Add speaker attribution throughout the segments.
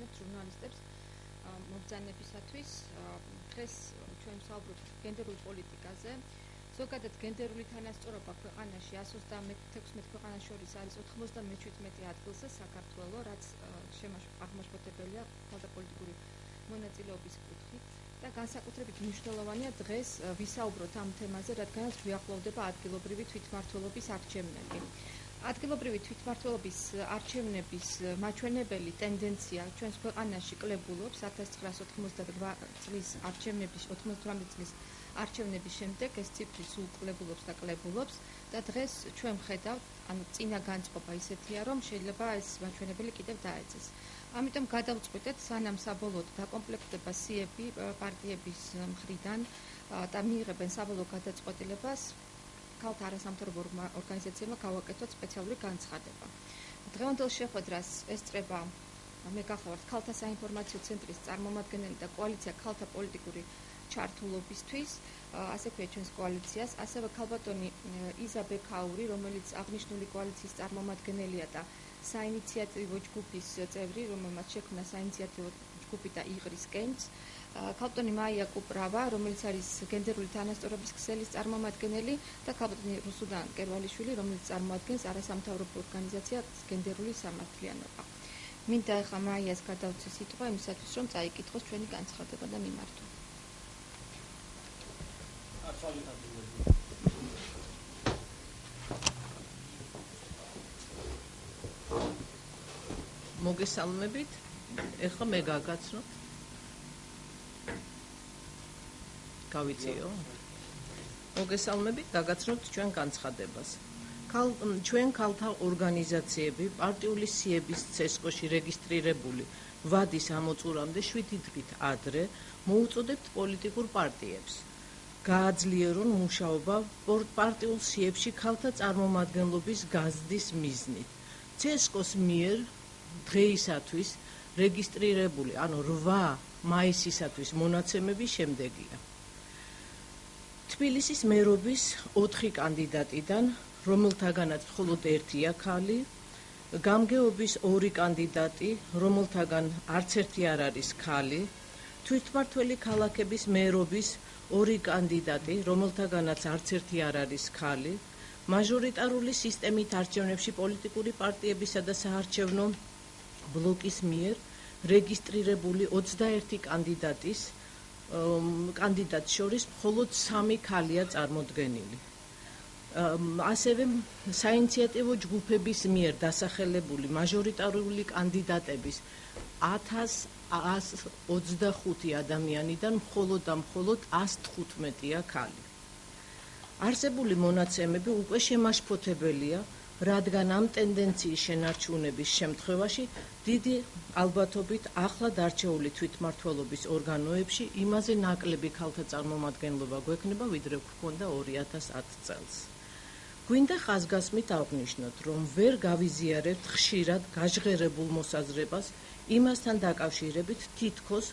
Speaker 1: ვაჩვენებთ ჟურნალისტებს მობრძანებისათვის. დღეს ჩვენ ვსაუბრობთ გენდერულ პოლიტიკაზე. ზოგადად გენდერული თანასწორობა ქვეყანაში 136 ქვეყანას შორის არის 97 ადგილზე საქართველო, რაც აღმაშფოთებელია პოლიტიკური მონაწილეობის კუთხით და განსაკუთრებით მნიშვნელოვანია დღეს ვისაუბროთ ამ თემაზე, რადგანაც გვიახლოვდება ადგილობრივი თვითმმართველობის არჩევნები. ადგილობრივი თვითმმართველობის არჩევნების მაჩვენებელი ტენდენცია ჩვენს ქვეყანაში კლებულობს 1998 წლის არჩევნების 98 წლის არჩევნების შემდეგ ეს ციფრი სულ კლებულობს და კლებულობს და დღეს ჩვენ ვხედავთ, ანუ წინა განწყობა ისეთია, რომ შეიძლება ეს მაჩვენებელი კიდევ დაეწეს. ამიტომ გადავწყვიტეთ, სანამ საბოლოოდ დაკომპლექტდება სიები პარტიების მხრიდან და მიიღებენ საბოლოო გადაწყვეტილებას, ქალთა არასამთავრობო ორგანიზაციებმა გავაკეთოთ სპეციალური განცხადება. დღევანდელ შეხვედრას ესწრება მე გახლავართ ქალთა საინფორმაციო ცენტრის წარმომადგენელი და კოალიცია ქალთა პოლიტიკური ჩართულობისთვის, ასე ქვია ჩვენს კოალიციას, ასევე ქალბატონი იზა ბექაური, რომელიც აღნიშნული კოალიციის წარმომადგენელია და საინიციატივო ჯგუფის წევრი, რომელმაც შექმნა საინიციატივო ჯგუფი და იღრის კენჭს, ქალბატონი მაია კუპრავა, რომელიც არის გენდერული თანასწორობის ქსელის წარმომადგენელი და ქალბატონი რუსუდან კერვალიშვილი, რომელიც წარმოადგენს არასამთავრობო ორგანიზაციას გენდერული სამართლიანობა. მინდა ახლა მაიას გადავცე სიტყვა იმისათვის, რომ წაიკითხოს ჩვენი განცხადება და მიმართვა.
Speaker 2: მოგესალმებით. ეხლა მე გაგაცნობ. გავიწიო. მოგესალმებით, გაგაცნობთ ჩვენ განცხადებას. ჩვენ ქალთა ორგანიზაციები პარტიული სიების ცესკოში რეგისტრირებული ვადის ამოწურამდე 7 დღით ადრე მოუწოდებთ პოლიტიკურ პარტიებს გააძლიერონ მუშაობა პარტიულ სიებში ქალთა წარმომადგენლობის გაზრდის მიზნით. ცესკოს მიერ დღეისათვის რეგისტრირებული, ანუ 8 მაისისათვის მონაცემები შემდეგია. თბილისის მერობის 4 კანდიდატიდან, რომელთაგანაც მხოლოდ 1-ია ქალი, გამგეობის 2 კანდიდატი, რომელთაგან არც ერთი არ არის ქალი, თვითმმართველი ქალაქების მერობის 2 კანდიდატი, რომელთაგანაც არც ერთი არ არის ქალი, მაჟორიტარული სისტემით არჩევნებში პოლიტიკური პარტიებისა და საარჩევნო ბლოკის მიერ რეგისტრირებული 21 კანდიდატს შორის მხოლოდ 3 ქალია წარმოდგენილი. ასევე საინიციატივო ჯგუფების მიერ დასახელებული მაჟორიტარული კანდიდატების 1125 ადამიანიდან მხოლოდ 115-ია ქალი. არსებული მონაცემები უკვე შემაშფოთებელია, რადგან ამ ტენდენციის შენარჩუნების შემთხვევაში დიდი ალბათობით ახლად არჩეული თვითმმართველობის ორგანოებში იმაზე ნაკლები ქალთა წარმომადგენლობა გვექნება, ვიდრე გვქონდა 2010 წელს. გვინდა ხაზგასმით აღვნიშნოთ, რომ ვერ გავიზიარებთ ხშირად გაჟღერებულ მოსაზრებას იმასთან დაკავშირებით, თითქოს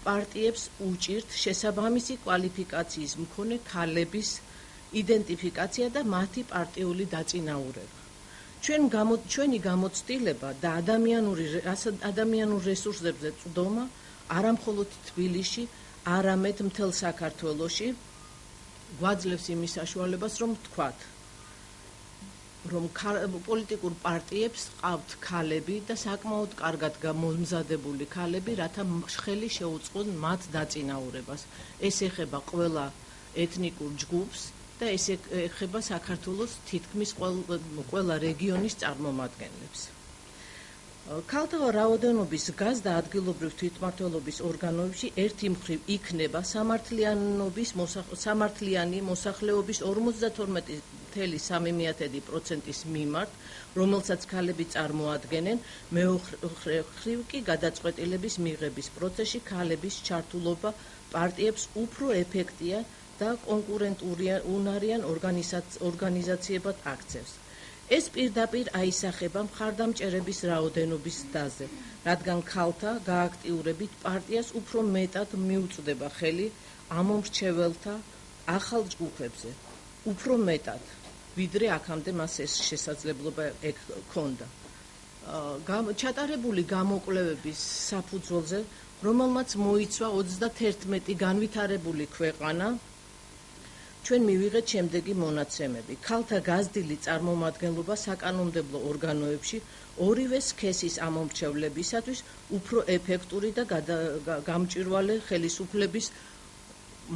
Speaker 2: პარტიებს უჭირთ შესაბამისი კვალიფიკაციის მქონე ქალების იდენტიფიკაცია და მათი პარტიული დაწინაურება. ჩვენი გამოცდილება და ადამიანურ რესურსებზე წვდომა არა მხოლოდ თბილისში, არამედ მთელ საქართველოში გვაძლევს იმის საშუალებას, რომ ვთქვათ, რომ პოლიტიკურ პარტიებს ყავთ ქალები და საკმაოდ კარგად გამომზადებული ქალები, რათა ხელი შეუწყონ მათ დაწინაურებას. ეს ეხება ყველა ეთნიკურ ჯგუფს და ეს ეხება საქართველოს თითქმის ყველა რეგიონის წარმომადგენლებს. ქალთა რაოდენობის გაზრდა ადგილობრივ თვითმმართველობის ორგანოებში ერთი მხრივ იქნება სამართლიანი მოსახლეობის 52.3%-ის მიმართ, რომელსაც ქალები წარმოადგენენ, მეორე მხრივ კი გადაწყვეტილების მიღების პროცესში ქალების ჩართულობა პარტიებს უფრო ეფექტია და კონკურენტუნარიან ორგანიზაციებად აქცევს. ეს პირდაპირ აისახება მხარდამჭერების რაოდენობის ზრდაზე, რადგან ქალთა გააქტიურებით პარტიას უფრო მეტად მიუწვდება ხელი ამომრჩეველთა ახალ ჯგუფებზე, უფრო მეტად, ვიდრე აქამდე მას ეს შესაძლებლობა ჰქონდა. ჩატარებული გამოკვლევების საფუძველზე, რომელმაც მოიცვა 31 განვითარებული ქვეყანა, ჩვენ მივიღეთ შემდეგი მონაცემები. ქალთა გაზრდილი წარმომადგენლობა საკანონმდებლო ორგანოებში ორივე სქესის ამომრჩევლებისათვის უფრო ეფექტური და გამჭვირვალე ხელისუფლების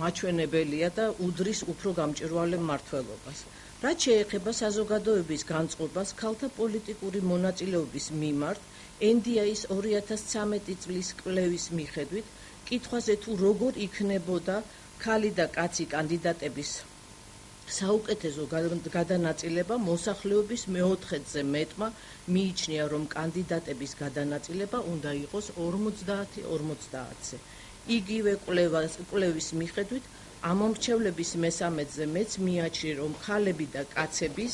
Speaker 2: მაჩვენებელია და უდრის უფრო გამჭვირვალე მმართველობას. რაც შეეხება საზოგადოების განწყობას ქალთა პოლიტიკური მონაწილეობის მიმართ, NDI-ის 2013 წლის კვლევის მიხედვით, კითხვაზე თუ როგორ იქნებოდა ქალი და კაცი კანდიდატების საუკეთესო გადანაწილება, მოსახლეობის 4/4-ზე მეტმა მიიჩნია, რომ კანდიდატების გადანაწილება უნდა იყოს 50-50-ზე. იგივე კვლევის მიხედვით, ამომრჩევლების 13-ზე მეც მიაჩნია, რომ ქალები და კაცების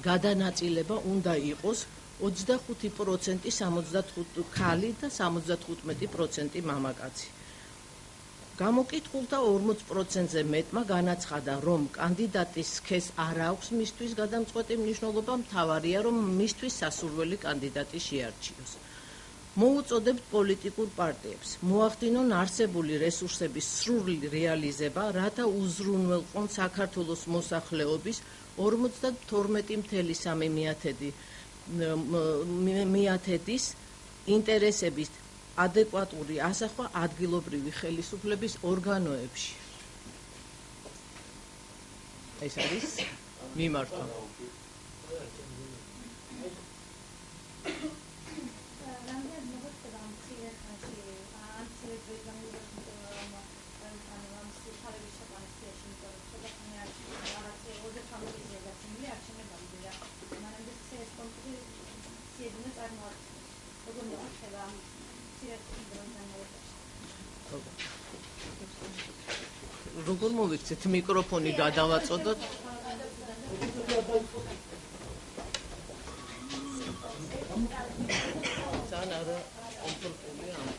Speaker 2: გადანაწილება უნდა იყოს 25% 65 ქალი და 75% მამაკაცი. გამოკითხულთა 40%-ზე მეტმა განაცხადა, რომ კანდიდატის სქესს არ აქვს მისთვის გადამწყვეტი მნიშვნელობა, მთავარია, რომ მისთვის სასურველი კანდიდატი შეარჩიოს. მოუწოდებთ პოლიტიკურ პარტიებს მოახდინონ არსებული რესურსების სრული რეალიზება, რათა უზრუნველყონ საქართველოს მოსახლეობის 52.3% ინტერესების ადეკვატური ასახვა ადგილობრივი ხელისუფლების ორგანოებში. ეს არის მიმართვა. როგორ მოვიქცეთ მიკროფონი გადავაწოდოთ? ძალიან არა კომფორტულია ამ.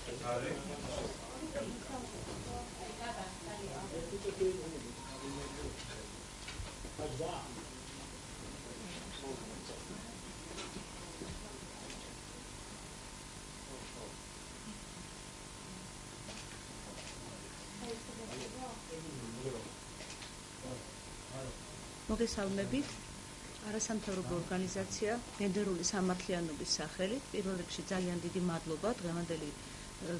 Speaker 3: მოგესალმებით. არასამთავრობო ორგანიზაცია გენდერული სამართლიანობის სახელით პირველ რიგში ძალიან დიდი მადლობა დღევანდელი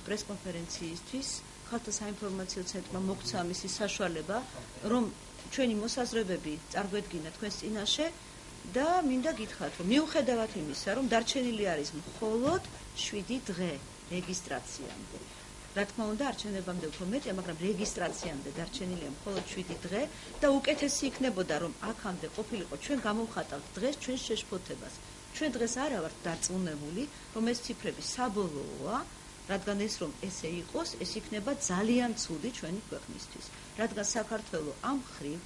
Speaker 3: პრესკონფერენციისთვის. ხალხთა საინფორმაციო ცენტრმა მოგცა ამისი საშუალება, რომ ჩვენი მოსაზრებები წარგვედგინა თქვენს წინაშე და მინდა გითხრათ, რომ მიუხედავად იმისა, რომ დარჩენილი არის მხოლოდ 7 დღე რეგისტრაციამდე. რა თქმა უნდა, არჩევნებამდე უფრო მეტია, მაგრამ რეგისტრაციამდე დარჩენილია მხოლოდ 7 დღე და უკეთესი იქნებოდა, რომ აქამდე ყოფილიყო ჩვენ გამოვხატავთ დღეს ჩვენ შეშფოთებას. ჩვენ დღეს არა ვართ დარწმუნებული, რომ ეს ციფრები საბოლოოა, რადგან ეს რომ ესე იყოს, ეს იქნება ძალიან ცუდი ჩვენი ქვეყნისთვის. რადგან საქართველოს ამ ხრივ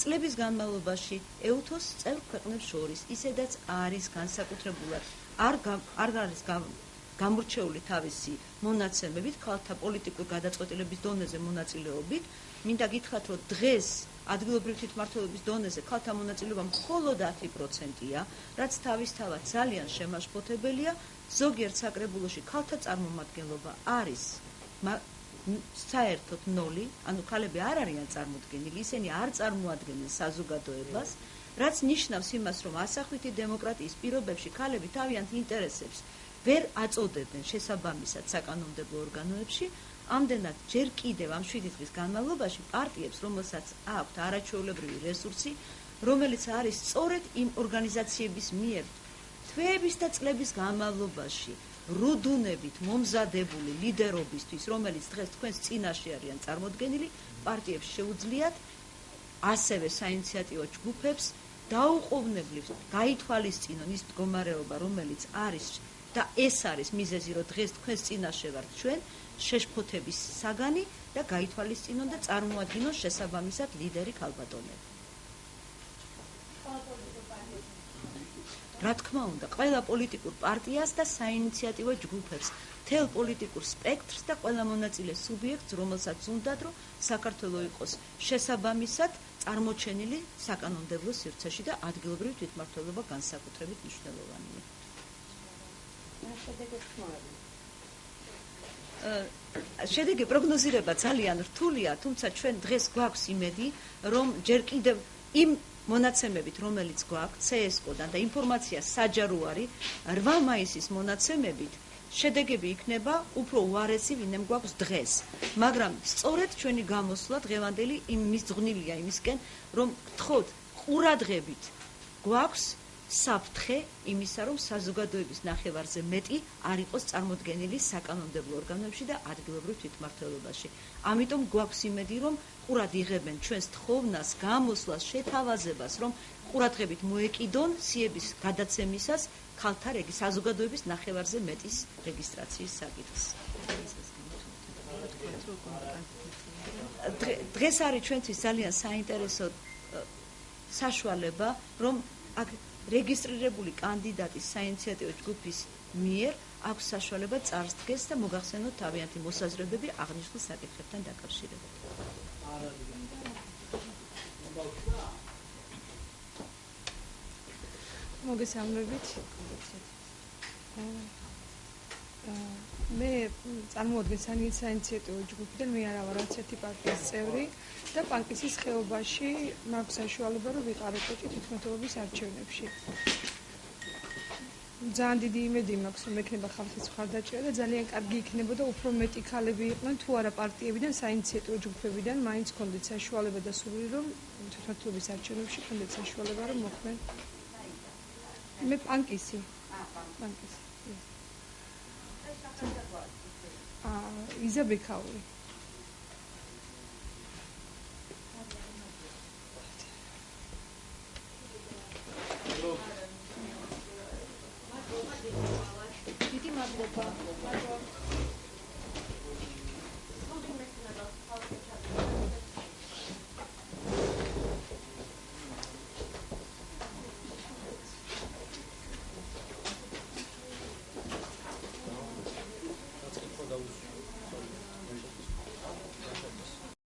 Speaker 3: წლების განმავლობაში EUTHO-ს წევრ ქვეყნებს შორის ისედაც არის განსაკუთრებულად არ არის გამორჩეული თავისი მონაცემებით, ქალთა პოლიტიკურ გადაწყვეტილების დონეზე მონაწილეობით. მინდა გითხრათ, რომ დღეს ადგილობრივი თვითმმართველობის დონეზე ქალთა მონაწილეობა მხოლოდ 10%-ია, რაც თავისთავად ძალიან შემაშფოთებელია. ზოგიერთ საკრებულოში ქალთა წარმომადგენლობა არის საერთოდ 0, ანუ ქალები არ არიან წარმოდგენილი, ისინი არ წარმოადგენენ საზოგადოებას, რაც ნიშნავს იმას, რომ ასახვითი დემოკრატიის პირობებში ქალები თავიანთ ინტერესებს ვერ აწოდებენ შესაბამისად საკანონმდებლო ორგანოებში. ამდენად ჯერ კიდევ ამ 7 დღის განმავლობაში პარტიებს, რომელსაც აქვთ არაჩვეულებრივი რესურსი, რომელიც არის სწორედ იმ ორგანიზაციების მიერ თვეების და წლების განმავლობაში რუდუნებით მომზადებული ლიდერობისთვის, რომელიც დღეს თქვენს წინაშე არიან წარმოდგენილი, პარტიებს შეუძლიათ ასევე საინიციატივო ჯგუფებს დაუყოვნებლივ გაითვალისწინონ ის მდგომარეობა, რომელიც არის და ეს არის მიზეზი, რომ დღეს თქვენს წინაშე ვართ ჩვენ შეშფოთების საგანი და გაითვალისწინონ და წარმოადგინონ შესაბამისად ლიდერი ქალბატონები. რა თქმა უნდა, ყველა პოლიტიკურ პარტიას და საინიციატივო ჯგუფებს, მთელ პოლიტიკურ სპექტრს და ყველა მონაწილე სუბიექტს, რომელსაც უნდათ, რომ საქართველო იყოს შესაბამისად წარმოჩენილი საკანონმდებლო სივრცეში და ადგილობრივი თვითმმართველობა განსაკუთრებით მნიშვნელოვანია. შედეგი პროგნოზირება ძალიან რთულია, თუმცა ჩვენ დღეს გვაქვს იმედი, რომ ჯერ კიდევ იმ მონაცემებით, რომელიც გვაქვს CSKO-დან და ინფორმაცია საჯარო არის, 8 მაისის მონაცემებით შედეგები იქნება უფრო უარესი, ვინმე გვაქვს დღეს. მაგრამ სწორედ ჩვენი გამოსვლა დღევანდელი მისძღვნილია იმისკენ, რომ გთხოვთ ყურადღებით გვაქვს საფრთხე იმისა, რომ საზოგადოების ნახევარზე მეტი არ იყოს წარმოდგენილი საკანონმდებლო ორგანოებში და ადგილობრივ თვითმმართველობაში. ამიტომ გვაქვს იმედი, რომ ყურად იღებენ ჩვენს თხოვნას, გამოსვლას, შეთავაზებას, რომ ყურადღებით მოეკიდონ სიების გადაცემისას ქალთა საზოგადოების ნახევარზე მეტის რეგისტრაციის საკითხს. დღეს არის ჩვენთვის ძალიან საინტერესო საშუალება, რომ აქ რეგისტრირებული კანდიდატის საინიციატივო ჯგუფის მიერ აქვს საშუალება წარსდგეს და მოგახსენოთ თავიანთი მოსაზრებები აღნიშნულ საკითხებთან დაკავშირებით.
Speaker 4: მოგესალმებით. მე წარმოადგენ საინიციატივო ჯგუფიდან, მე არა ვარ არც ერთი პარტიის წევრი და პანკისის ხეობაში მაქვს საშუალება, რომ ვიყარო კოჭი თვითმმართველობის არჩევნებში. ძალიან დიდი იმედი მაქვს, რომ ექნება ხალხის მხარდაჭერა და ძალიან კარგი იქნებოდა უფრო მეტი ქალები იყვნენ თუ არა პარტიებიდან, საინიციატივო ჯგუფებიდან, მაინც ქონდეთ საშუალება და სურვილი, რომ თვითმმართველობის არჩევნებში ქონდეთ საშუალება, რომ მოხვდნენ. მე პანკისი. იზაბეკაური.
Speaker 1: დიდი მადლობა.